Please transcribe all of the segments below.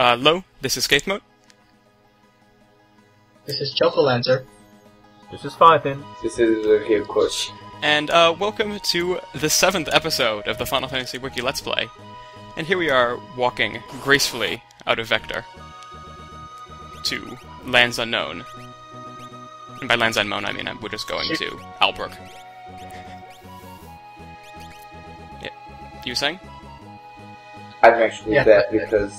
Hello, this is Skate Mode. This is Chocolancer. This is Python. This is the Game Coach. And welcome to the 7th episode of the Final Fantasy Wiki Let's Play. And here we are walking gracefully out of Vector to lands unknown. And by lands unknown, I mean we're just going to Albrook. Yeah. You were saying? I'm actually dead because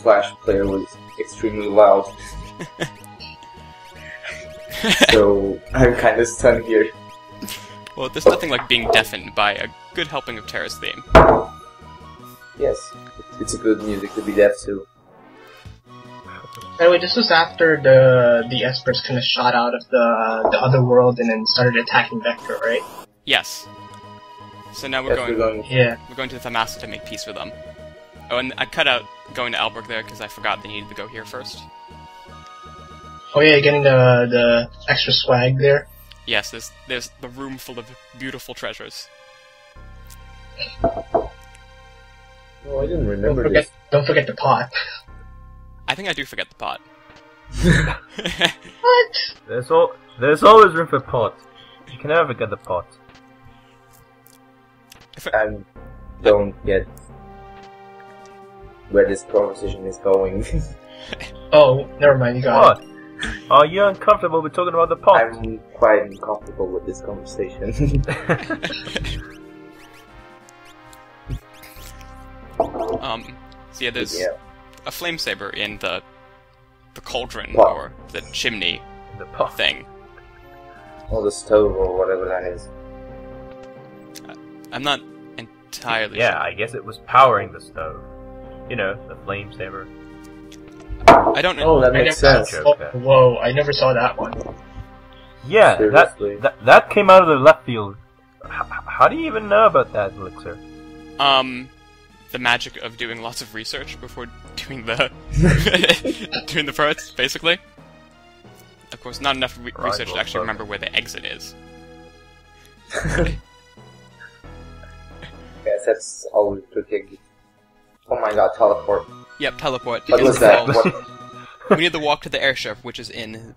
Slash player was extremely loud. So I'm kind of stunned here. Well, there's nothing like being deafened by a good helping of Terra's theme. Yes, it's a good music to be deaf to. Anyway, this was after the Espers kind of shot out of the other world and then started attacking Vector, right? Yes. So now we're going to the Thamasa to make peace with them. Oh, and I cut out going to Albrook there because I forgot they needed to go here first. Oh yeah, getting the extra swag there. Yes, there's the room full of beautiful treasures. Oh, I didn't remember this. Don't forget the pot. I think I do forget the pot. What? There's always room for pot. You can never forget the pot. I don't get where this conversation is going. Oh, never mind, you got it. Are you uncomfortable with talking about the pot? I'm quite uncomfortable with this conversation. So yeah, there's a flame saber in the cauldron Wow. or the chimney The pot thing. Or the stove or whatever that is. I'm not entirely Yeah, sure. I guess it was powering the stove. You know, the flame saber. I don't know. Oh, that makes sense. Okay. Whoa, I never saw that one. Yeah, Seriously. that came out of the left field. How do you even know about that, Elixir? The magic of doing lots of research before doing the doing the parts, basically. Of course, not enough research to actually remember where the exit is. Yes, that's always tricky. Oh my god, teleport. Yep, teleport. What was that? We need to walk to the airship, which is in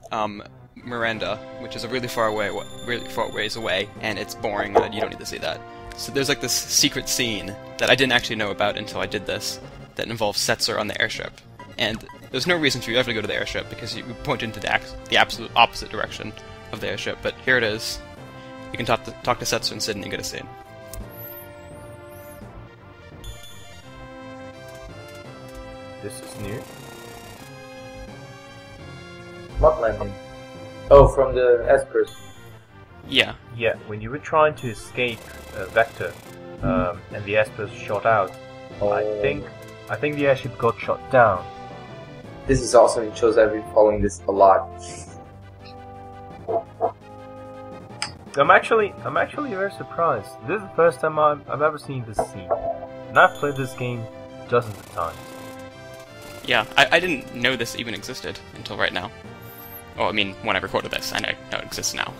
Miranda, which is a really far ways away, and it's boring. You don't need to see that. So there's like this secret scene that I didn't actually know about until I did this, that involves Setzer on the airship. And there's no reason for you ever to go to the airship because you point into the absolute opposite direction of the airship. But here it is. You can talk to Setzer and Sid and get a scene. This is new. What landing? Oh, from the Espers. Yeah. Yeah, when you were trying to escape Vector, and the Espers shot out, Oh. I think the airship got shot down. This is awesome. It shows I've been following this a lot. I'm actually very surprised. This is the first time I've ever seen this scene, and I've played this game dozens of times. Yeah, I didn't know this even existed until right now. Oh, I mean, when I recorded this, I know it exists now.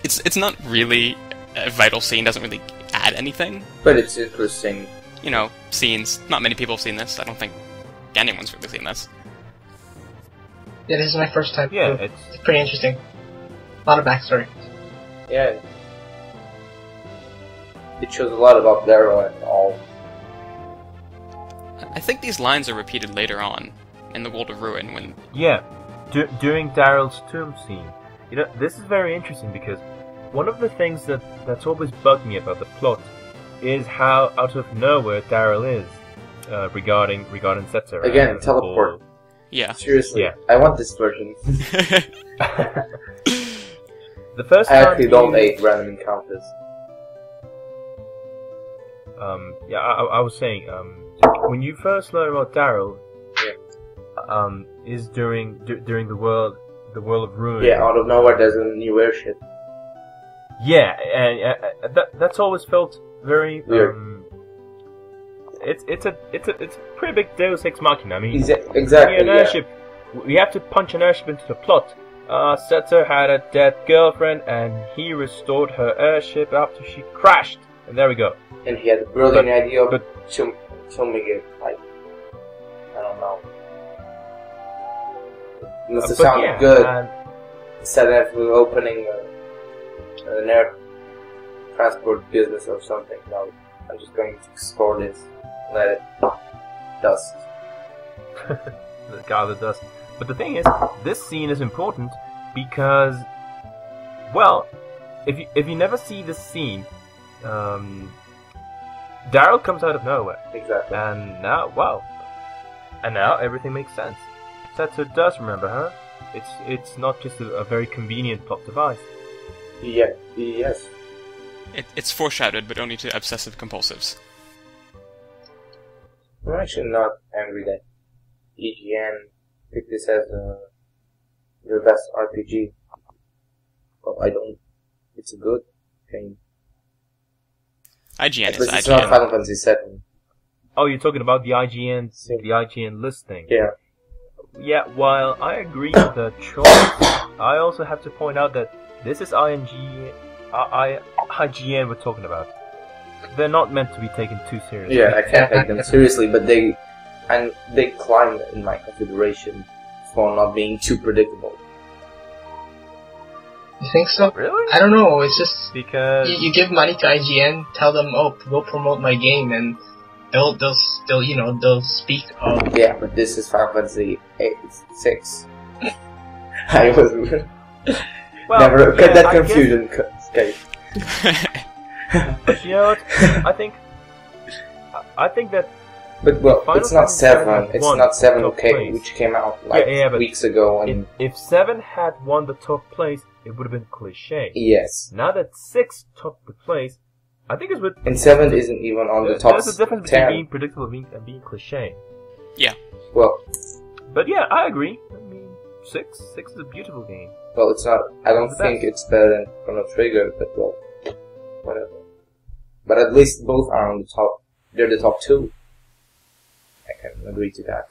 It's not really a vital scene, doesn't really add anything. But it's interesting. You know, scenes. Not many people have seen this. I don't think anyone's really seen this. Yeah, this is my first time. Yeah, too. It's pretty interesting. A lot of backstory. Yeah. It shows a lot about Daryl and all. I think these lines are repeated later on in the World of Ruin when... Yeah, during Daryl's tomb scene. You know, this is very interesting because one of the things that's always bugged me about the plot is how out of nowhere Daryl is regarding Setzer. Again, teleport. Yeah. Seriously, Yeah. I want this version. The first I time actually don't hate random encounters. Yeah, I was saying, when you first learn about Daryl, is during the world of Ruin. Yeah, out of nowhere there's a new airship. Yeah, and that's always felt very weird. It's a pretty big Deus Ex Machina. I mean, Exactly. an airship. We have to punch an airship into the plot. Setzer had a dead girlfriend, and he restored her airship after she crashed. And there we go. And he had a brilliant idea of filming it, like, I don't know. It must have But sounded yeah, good. and- Instead of opening an air transport business or something, no, I'm just going to explore this, let it dust. gather dust. But the thing is, this scene is important because, well, if you never see this scene, Daryl comes out of nowhere, Exactly. and now, wow, and now everything makes sense. Setsu does remember her. It's not just a very convenient plot device. Yeah, yes. It's foreshadowed, but only to obsessive compulsives. I'm actually not angry that EGN picked this as their best RPG. Well, I don't. It's a good thing. IGN At is least it's not IGN. Final Fantasy VII. Oh, you're talking about the IGN listing. Yeah. Yeah, while I agree with the choice, I also have to point out that this is IGN we're talking about. They're not meant to be taken too seriously. Yeah, I can't take them seriously, but they climb in my consideration for not being too predictable. You think so? Really? I don't know. It's just Because you give money to IGN, tell them, oh, go promote my game, and they'll speak of. Yeah, but this is Final Fantasy 6. I was well, never yeah, cut that I confusion. Okay. But you know what? I think that But well, Final it's not Fantasy VII 7. It's won not 7 top okay, place. which came out like but weeks ago, and if 7 had won the top place, it would have been cliche. yes. Now that 6 topped the place, I think it's with. And 7 isn't even on the top There's a difference between 10. being predictable and being cliche. Well, But yeah, I agree. I mean, 6 is a beautiful game. well, it's not. I don't It's the think best. it's better than Chrono Trigger, but well, whatever. But at least both are on the top. They're the top 2. I can agree to that.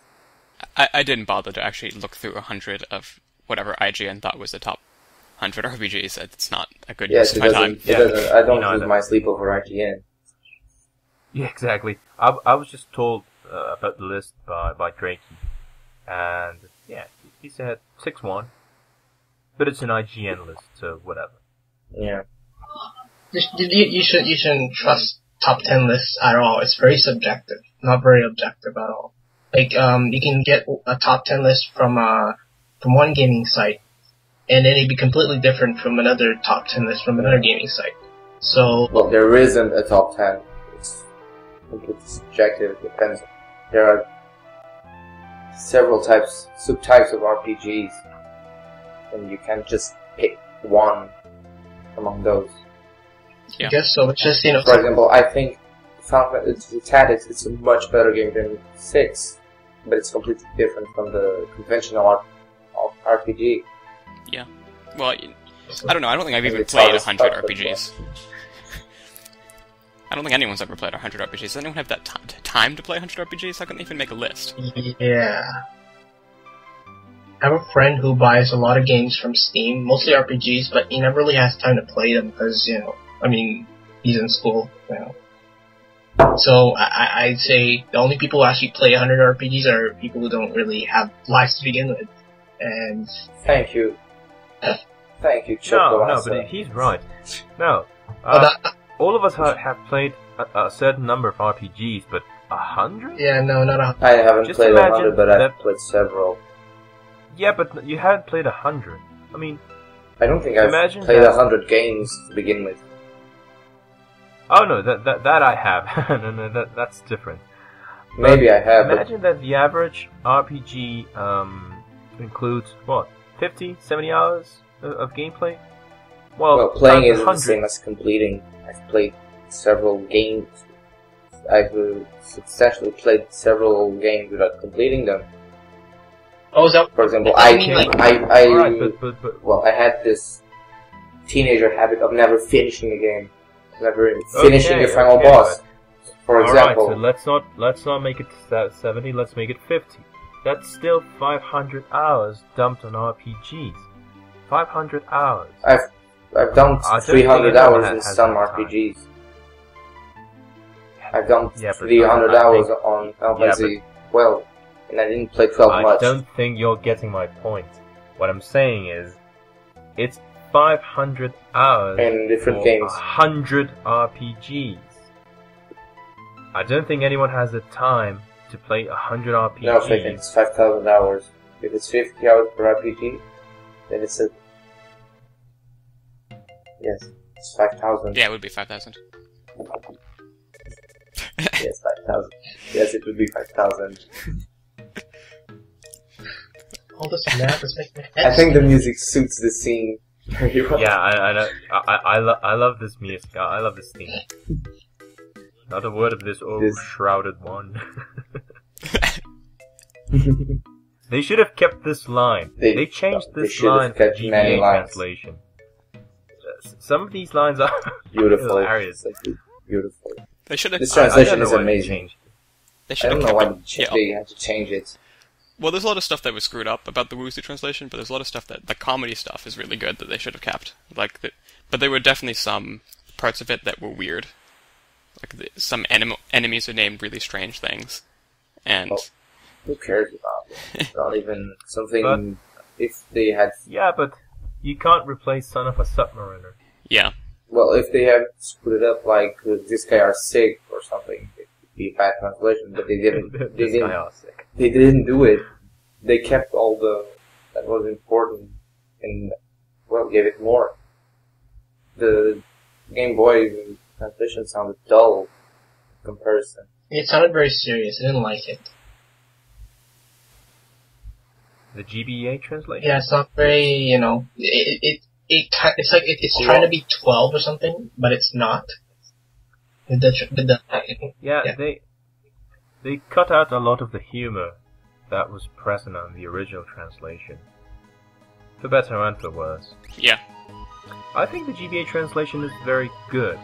I didn't bother to actually look through 100 of whatever IGN thought was the top 100 RPGs. It's not a good use Yes, of it my doesn't. time. It doesn't. I don't Me lose neither. my sleep over IGN. Yeah, exactly. I was just told about the list by Drakey, and yeah, he said 6-1, but it's an IGN list, so whatever. Yeah. You shouldn't trust top 10 lists at all. It's very subjective, not very objective at all. Like you can get a top 10 list from one gaming site, and then it'd be completely different from another top 10 list from another gaming site. So Well, there isn't a top 10. It's completely subjective. It depends. There are several subtypes of RPGs, and you can't just pick one among those. Yeah. I guess so. It's just For example, I think Final Fantasy Tactics is a much better game than 6, but it's completely different from the conventional RPG. Well, I don't know. I don't think I've And even it's played hard to 100 start with, RPGs. I don't think anyone's ever played 100 RPGs. Does anyone have that time to play 100 RPGs? How can they even make a list? Yeah. I have a friend who buys a lot of games from Steam, mostly RPGs, but he never really has time to play them because, he's in school, So I'd say the only people who actually play 100 RPGs are people who don't really have lives to begin with. And Thank you. Thank you, Chuck. No, but he's right. No, that, all of us have played a certain number of RPGs, but 100? yeah, no, not a. I haven't Just played imagine 100, but I've that- played several. Yeah, but you haven't played 100. I mean, I don't think I've Imagine played that- 100 games to begin with. oh no, that I have. no, that's different. Maybe I have, but Imagine that the average RPG includes, what, 50, 70 hours of gameplay? well, playing times isn't the 100. same as completing. I've played several games. I've successfully played several games without completing them. Oh, is that? For example, I mean, like- Alright, but well, I had this teenager habit of never finishing a game, never finishing Okay, a final okay, boss. For example, alright, so let's not make it 70, let's make it 50. That's still 500 hours dumped on RPGs. 500 hours. I've done I don't 300 think anyone hours in has some that time. RPGs. I've done Yeah, but 300 I hours think- on Final Yeah, Fantasy 12, and I didn't play 12 I much. don't think you're getting my point. What I'm saying is, it's 500 hours In different for games. 100 RPGs. I don't think anyone has the time to play 100 RPGs. No, I think it's 5,000 hours. If it's 50 hours per RPG, then it's a... Yes, it's 5,000. Yeah, it would be 5,000. Yes, 5,000. Yes, it would be 5,000. All this math is making my head I think the music suits the scene very well. Yeah, I know. I love this music. I love this theme. Not a word of this, oh, This- shrouded one. They should have kept this line. They changed they this should have line for kept many GBA lines. translation. Some of these lines are Beautiful. hilarious. It's like, beautiful. They should have. This I don't translation know is why they amazing. changed. They I should have don't know kept why it. Yeah. they had to change it. Well, there's a lot of stuff that was screwed up about the Woozy translation, but there's a lot of stuff that the comedy stuff is really good that they should have kept. But there were definitely some parts of it that were weird. Like some enemies are named really strange things, and Oh. Who cares about it? Not even something. But- if they had, Yeah, but you can't replace Son of a Submariner. yeah, well, if they had screwed it up like this guy are sick or something, it would be a bad translation. But they didn't. They This didn't. guy are sick. They didn't do it. They kept all the that was important and well gave it more. The Game Boy translation sounded dull in comparison. It sounded very serious. I didn't like it. The GBA translation? Yeah, it's not very, it's trying to be 12 or something, but it's not. Yeah, Yeah. they cut out a lot of the humor that was present on the original translation. For better and for worse. yeah. I think the GBA translation is very good.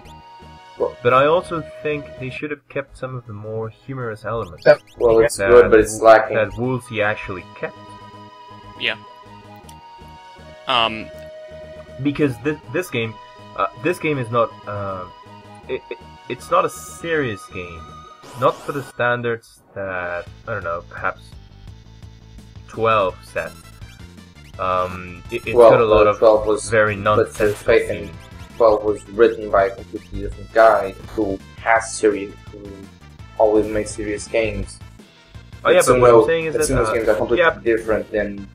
Well- But I also think they should have kept some of the more humorous elements. Yep. Well, it's that good, but it's lacking. That Woolsey actually kept. Yeah. Because this game is not it's not a serious game, not for the standards that I don't know, perhaps 12 set. It's Well, got a lot 12 of was- very but nonsensical Faith in themes. 12 was written by a completely different guy who always makes serious games. Oh yeah, but what I'm saying is that Tsuno's games are completely yeah, different than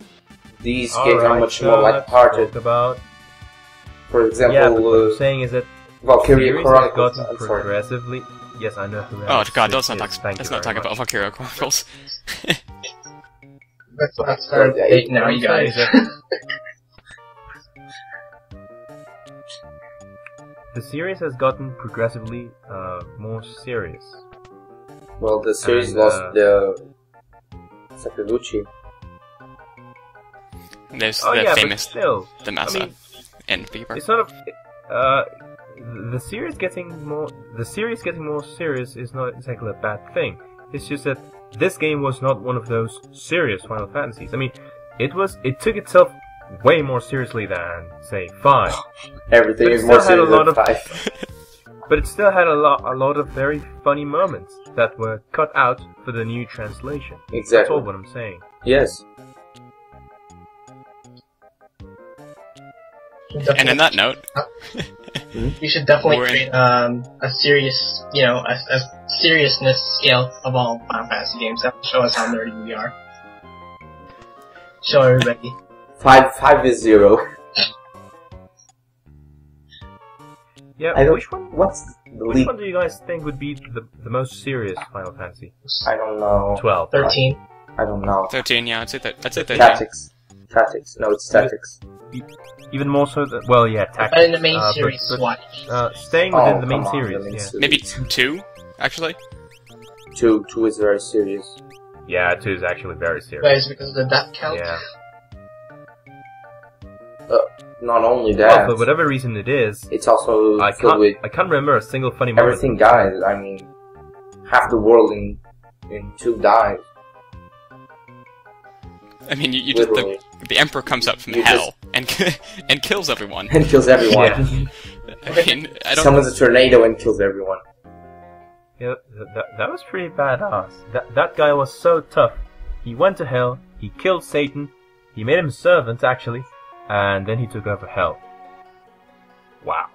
these all games are right, much so more let's light-hearted. talk about For example, yeah, but what I'm saying is that Valkyria series has Chronicles. gotten I'm sorry. progressively. Yes, I know who. Oh Alex god, Smith let's not is. Thank let's you not very talk about much. Valkyria Chronicles. That's our date now, you What I'm guys. saying is the series has gotten progressively more serious. Well, the series And, lost the FFWiki. There's Oh the yeah, famous but still, the Massa I mean, end beeper. it's not a. The series getting more serious is not exactly a bad thing. It's just that this game was not one of those serious Final Fantasies. I mean, it took itself way more seriously than say 5, Everything But it is more still had a serious lot than of- 5. but it still had a lot of very funny moments that were cut out for the new translation. That's Exactly. all what I'm saying. Yes. And on that note, We should definitely We're in- create a serious, a seriousness scale of all Final Fantasy games. That will show us how nerdy we are. Show everybody. 5 is 0. Yeah, I don't. which one? What's the Which lead? one do you guys think would be the most serious Final Fantasy? I don't know. 12. 13. I don't know. 13. Yeah, I'd say 13. Tactics. Tactics. No, it's tactics. Even more so than, well, yeah, But in tactics. the main but- series, but, what? staying within Oh, the main come on, series, the main yeah. series. Maybe 2, actually. 2 is very serious. Yeah, 2 is actually very serious. But it's because of the death count? Yeah. Not only Well, that, for whatever reason it is, it's also I filled with can't remember a single funny moment. everything dies. I mean, half the world in 2 dies. I mean, you just Literally. the Emperor comes up from You hell and and kills everyone. And kills everyone. Yeah. I mean, I don't. Summons a tornado and kills everyone. Yeah, that was pretty badass. That guy was so tough. He went to hell, he killed Satan, he made him a servant actually, and then he took over hell. Wow.